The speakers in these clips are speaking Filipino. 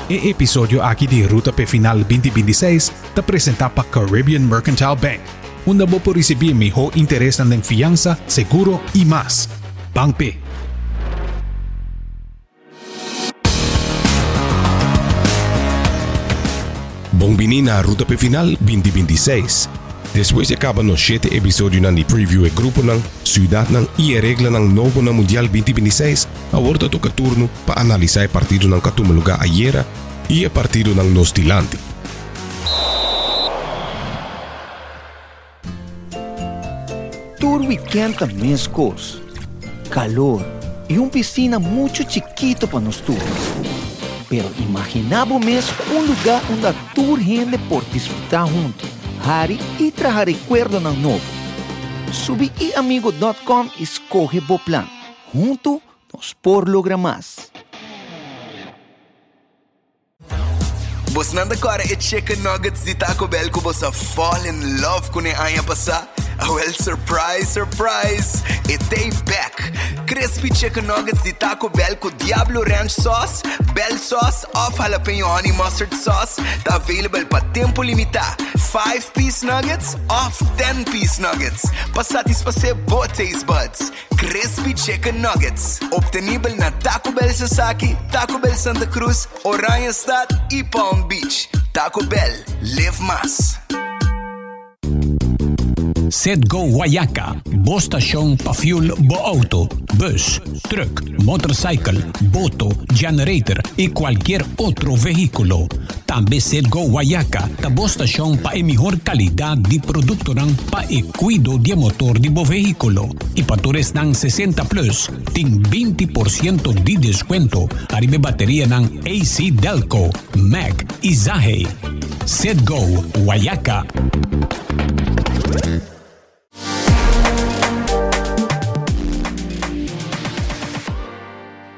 episodio aqui de Ruta P Final 2026 está apresentado para Caribbean Mercantile Bank, onde vou por receber melhor interesse na fiança, seguro e mais. Bank P. Bom-vindo na Ruta P Final 2026. Depois de acabar no 7 episódio de preview e grupo ng ciudad ng e regla ng novo na Mundial 2026, agora toca turno para analisar o partido ng katumuluga ayer e o partido ng Nostilante. Tour weekend a mescos, calor e piscina muito chiquito para nos turnos. Pero imaginaba mes lugar onde a tour gente por disfrutar junto, hari e trazer recuerdo ng novo. Subi iamigo.com e escoge o plan. Junto nos por lograr mais. Bos nanda agora e chicken nuggets de Taco Bell que você fall in love com a anha passar. Well, surprise! It ain't back. Crispy chicken nuggets de Taco Bell com Diablo Ranch sauce, Bell sauce, off jalapeno honey mustard sauce. Tá available para tempo limitado. 5-piece nuggets, off 10-piece nuggets. Para satisfazer both taste buds. Crispy chicken nuggets. Obtenível na Taco Bell Sasaki, Taco Bell Santa Cruz, Oranjestad e Palm Beach. Taco Bell, live mas. Sedgo Guayaca, bo stasyon pa fuel bo auto, bus, truck, motorcycle, boto, generator y cualquier otro vehículo. También Sedgo Guayaca, bo stasyon pa mejor calidad de producto ng pa cuido de motor de bo vehículo. Y patures ng 60 plus, ting 20% de descuento. Arriba batería ng AC Delco, Mac y Zahe. Sedgo Guayaca.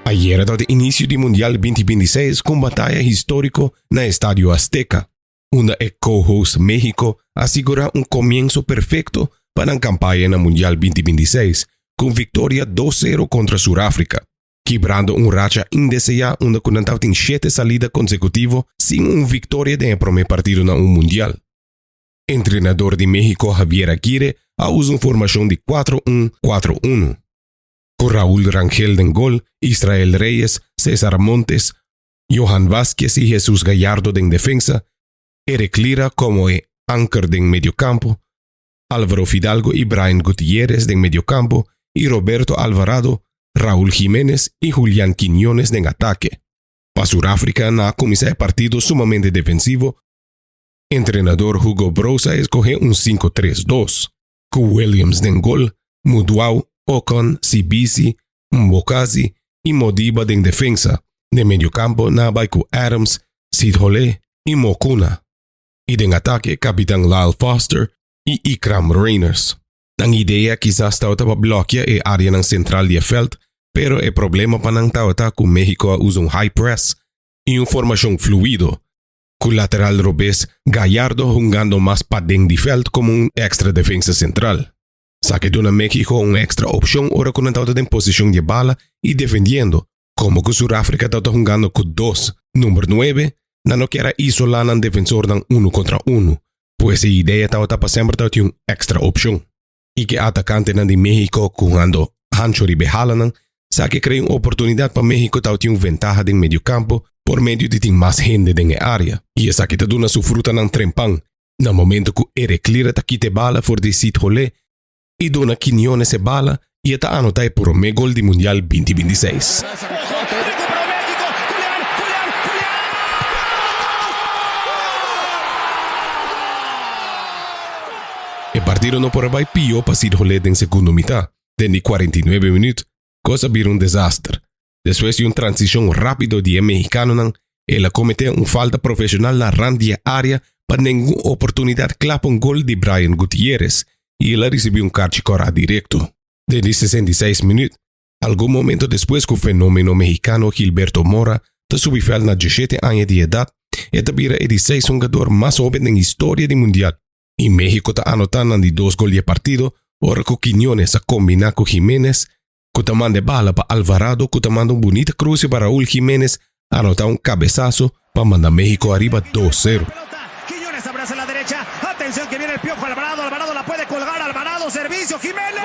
Ayer dado início do Mundial 2026 com batalha histórico na Estadio Azteca, onde o co-host México assegura comienzo perfeito para a campanha na Mundial 2026, com vitória 2-0 contra Sudáfrica, quebrando racha indesejada onde conantava tem 7 salidas consecutivas sem vitória de primeiro partido na Mundial. Treinador de México Javier Aguirre usa formação de 4-1-4-1. Con Raúl Rangel en gol, Israel Reyes, César Montes, Johan Vázquez y Jesús Gallardo en defensa, Eric Lira como anchor en mediocampo, Álvaro Fidalgo y Brian Gutiérrez en mediocampo y Roberto Alvarado, Raúl Jiménez y Julián Quiñones en ataque. Para Sudáfrica na comenzar el partido sumamente defensivo, entrenador Hugo Broza escoge 5-3-2, con Williams en gol, Muduau, Ocon, Sibisi, Mbokazi y Modiba en defensa. De mediocampo nabay con Adams, Sid Hole y Mokuna. Y en ataque capitán Lyle Foster y Ikram Reyners. Ang idea quizás tauta pa bloquea e área ng central de felt, pero el problema pa nang tauta con México usa high press y formación fluido. Con lateral robés Gallardo jugando más pa deng de felt como extra defensa central. Saque de México extra opción ahora con el en posición de bala y defendiendo, como que Sudáfrica está jugando con 2. Número 9, no quiera isolar al defensor dan 1 contra 1, pues la idea está para siempre un extra opción. Y que atacante de México jugando Hancho y Behalanan, saque crea una oportunidad para México está una ventaja en medio campo por medio de más gente en el área. Y esa que te da su fruta en trempan, en el momento que Eric Lira te quite bala por decir Jolé, y dona Quiñones se bala y está anotado por un gol de Mundial 2026. El partido no por ahí pilló para Sid Holet en segunda mitad, de 49 minutos, cosa vira un desastre. Después de una transición rápido de mexicano, él cometió una falta profesional en la randia área para ninguna oportunidad clapa un gol de Brian Gutiérrez, y él recibió un carchicora directo. Desde 66 minutos, algún momento después que el fenómeno mexicano Gilberto Mora te subió a 17 años de edad, este vira el 16 jugador más joven en la historia del Mundial. Y México está anotando 2 goles de partido, ahora que Quiñones a combinar con Jiménez, que te manda bala para Alvarado, que te manda un bonita cruce para Raúl Jiménez, anota un cabezazo para mandar México arriba 2-0. Quiñones abraza la derecha. Atención que viene el Piojo Alvarado. Alvarado la puede colgar. Alvarado, servicio. Jiménez.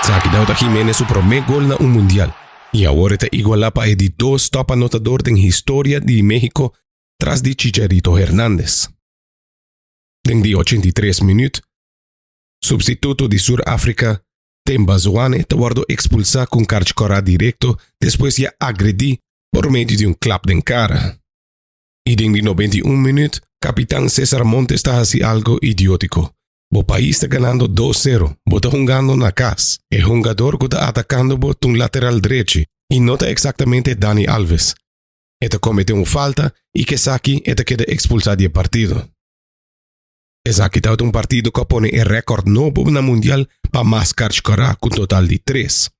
Saki daw Jiménez su primer gol na un mundial. Y ahora te iguala pa de 2 top anotador en historia de México tras de Chicharito Hernández. En de 83 minutos, substituto de Sudáfrica, Themba Zwane te guardó expulsar con carchcora directo después ya agredí por medio de un clap de cara. Y en de 91 minutos, capitán César Montes está así algo idiótico. Bo país está ganando 2-0, bo está jugando na casa. El jugador que está atacando bo un lateral derecho y no está exactamente Dani Alves. Este comete una falta y que Saki este queda expulsado del partido. Es aquí está un partido que pone el récord nuevo en el mundial para más carchcara con total de 3.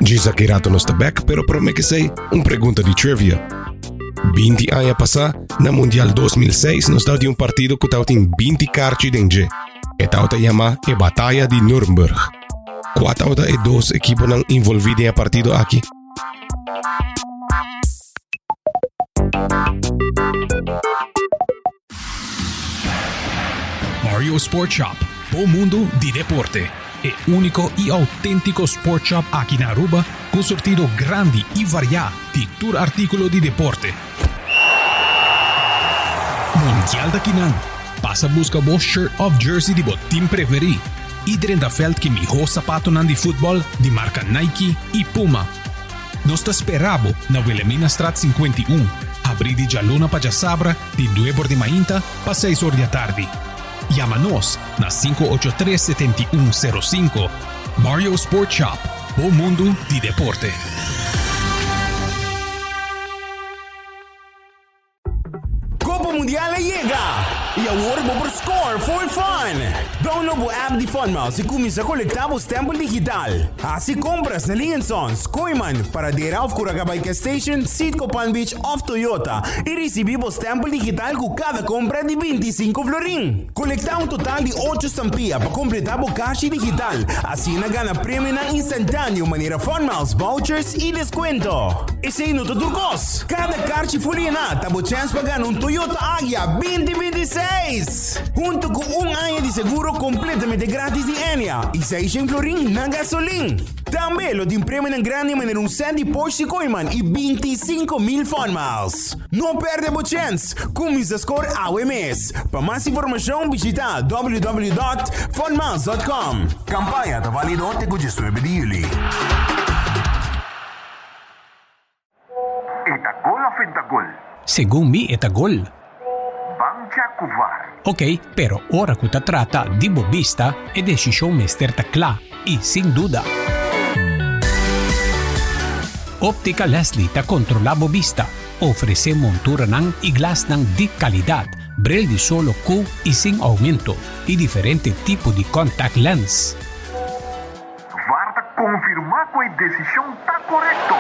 Gisa Kirato no está back, pero promete que sea una pregunta de trivia. 20 años pasar, na Mundial 2006 nos deu de un partido que tem 20 cartas dentro. Esta se llama a Batalha de Nuremberg. Quatro e 2 equipos não envolvidos em partido aqui. Mario Sport Shop, o mundo de deporte. El único y auténtico sport shop aquí en Aruba con sortido grande y variado de todo artículo de deporte. Mundial da Kinan. Passa busca vos shirt of jersey de vos team preferi. Iedereen da felt que mejor zapato nan de fútbol de marca Nike y Puma. Nos te esperamos na Wilhelmina Straat 51. Abrir de Jaluna para Sabra de 9 de mainta para 6 horas de tarde. Llámanos na 583-7105. Mario Sport Shop, o mundo de deporte. Copa Mundial llega! E agora vamos por Score for Fun! Download o app de Funmouse e começa a coletar o stampo digital. Assim compras na Linsons, Koiman, para der auf Kuragabay Station, Sitco Palm Beach of Toyota e receber o stampo digital com cada compra de 25 florin. Colectar um total de 8 estampilhas para completar o caixa digital. Assim na gana prêmio na instantâneo maneira Funmouse, vouchers e desconto. E sem nota turcos. Cada caixa folhena tá a chance para ganhar um Toyota Agya 2026. Junto com um ano de seguro completamente grátis de Enya e 600 florin na gasolina. Também lo de prêmio na grande maneira um set de Porsche Koiman e 25,000 Funmiles. Não perde a chance. Começa a score AWMS. Para mais informação, visita www.funmiles.com. Campanha está válida até o 19 de julho. Etagol o fentagol? Según mi, eta gol. Bancha kuvar. Ok, pero ora que trata de bobista e decisión mesterta cla y sin duda. Óptica Leslie ta controla bobista. Ofrece montura nan y glass nan de calidad. Brel de solo Q y sin aumento. Y diferente tipo de contact lens. Varta confirmar que la decisión está correcto.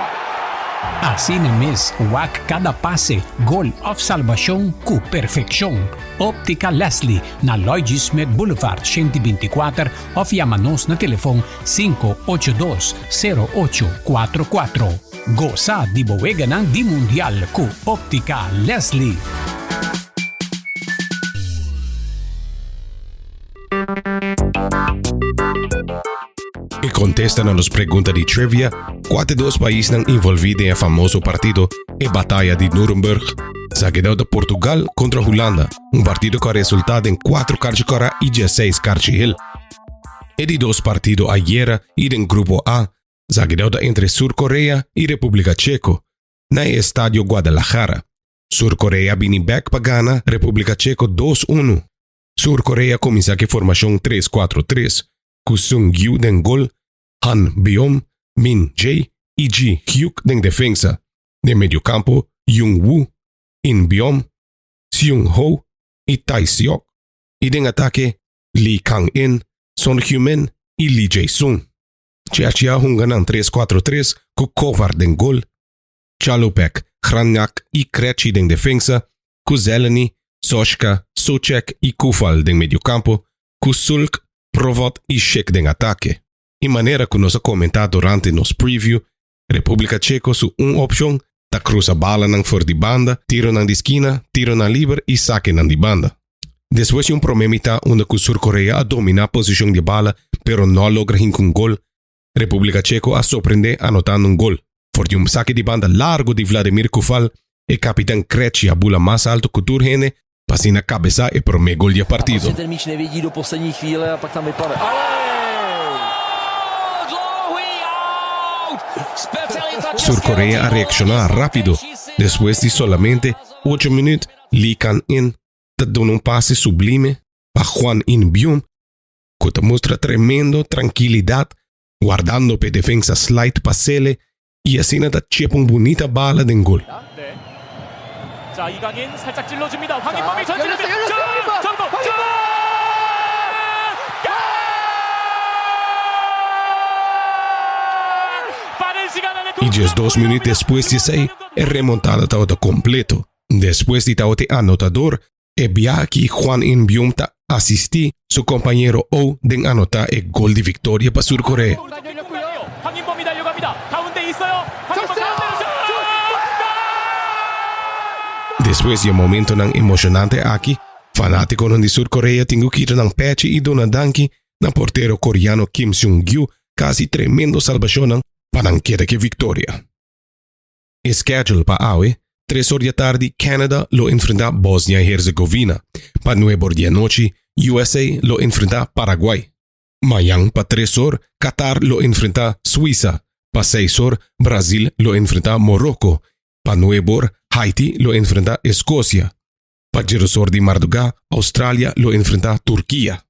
Así mes, WAC cada pase, gol of salvación cu perfección. Óptica Leslie, na Lloyd Smith Boulevard 124 of llamanos na telefone 582-0844. Goza di boeganan di mundial cu Óptica Leslie. E contestan a las preguntas de trivia, quatro dos países han envolvido en el famoso partido e Batalha de Nuremberg. Se ha quedado de Portugal contra Holanda, un partido que resultado en 4 carchicora y 16 carchihil. E de 2 partidos ayer y en grupo A, se ha quedado entre Sur Corea y República Checo, en el estadio Guadalajara. Sur Corea vini back para Ghana, República Checo 2-1. Sur Corea comienza que formación 3-4-3. Kusung Yu den gol, Han Biom, Min Jae y Ji Hyuk den defensa. De mediocampo, Jung Woo, In Biom, Seung Ho y Tai Seok. Y den ataque, Lee Kang-in, Son Heung-min y Lee Jae-sung. Chia hunganan 3-4-3 con Kovar den gol, Chalupek, Hranyak y Krejci den defensa, Kuzeleny, Soshka, Socek y Kufal den mediocampo, Kusulk, Provot y Shek den ataque. Y manera que nos ha comentado durante nos preview, República Checo su un option, ta cruza bala ng for di banda, tiro ng di esquina, tiro ng liber y saque ng di banda. Después yung promemita onde que Sur Corea a domina posición de bala pero no logra hincun gol, República Checo a sorprende anotando un gol. For un saque de banda largo de Vladimir Kufal, el capitán Krejci a bula más alto que Turgene, pasina cabeza e promé gol de partido. Ten míč nevidí do poslední chvíle a pak tam vypadne. Sur Corea a reaccionar rápido. Después de solamente 8 minutos, Lee Kan-in te da un pase sublime a Hwang In-byum, que te muestra tremendo tranquilidad, guardando pe defensa slide pasele y así te chepa una bonita bala de gol. 자, 이강인 살짝 찔러줍니다. 황인범이 전진을 Y 2 minutos después de ese, el remontada estaba completo. Después de este anotador, el viaje Hwang In-byum asistí su compañero O de anotar el gol de victoria para Sur Corea. 황인범이 달려갑니다. 가운데 있어요. Después de un momento tan emocionante aquí, fanático de Sur Corea tengo que ir a peche y donar danki na portero coreano Kim Seung-gyu casi tremendo salvación para quiera que victoria. Schedule para hoy, 3 horas de tarde, Canadá lo enfrenta Bosnia y Herzegovina. Para 9 horas de noche, USA lo enfrenta Paraguay. Mañana para 3 horas, Qatar lo enfrenta Suiza. Para 6 horas, Brasil lo enfrenta Morocco. Para 9 horas, Haití lo enfrenta Escocia. Para 10 horas de madrugada, Australia lo enfrenta Turquía.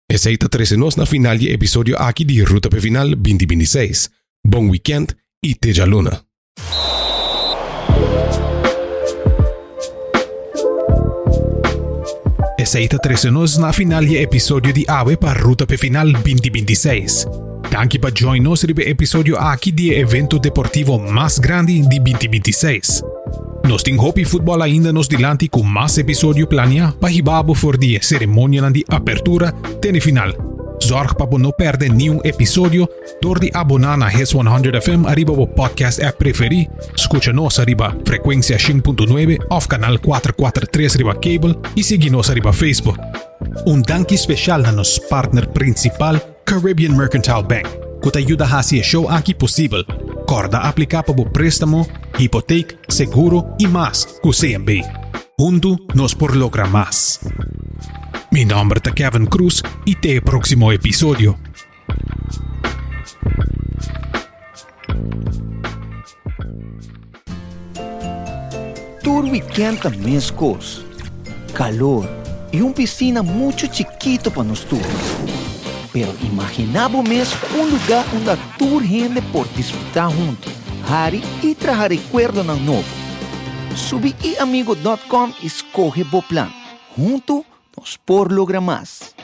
Esa es 13 nos na final de episodio aquí de Ruta Pe Final 2026. Bon weekend y Teja Luna. Esa es 13 nos na final de episodio de AWE para Ruta Pe Final 2026. Danke para join nos ribe episodio aquí de evento deportivo más grande de 2026. Nos ting hopi futbol ainda nos dilante com mais episódio plania para hibabo for die cerimônia de apertura tene final. Zorg para não perder nenhum episódio door de abonar na Hits 100 FM arriba o podcast app preferi. Escucha nos arriba frequência 5.9 of canal 443 arriba cable e siga nos arriba Facebook. Danke especial na nos partner principal Caribbean Mercantile Bank, que te ajuda a fazer show aqui possível. Corda aplicar para o préstamo, hipoteca, seguro e mais com CMB. Junto nos por lograr mais. Mi nombre es Kevin Cruz y te el próximo episodio. Tour weekend também escos. Calor e piscina muito chiquito para nós todos. Pero imaginaba mesmo lugar onde a tour gente por disfrutar junto. Hari e trazer recuerdo ng novo. Subi iamigo.com e escoge o plan. Junto nos por lograr mais.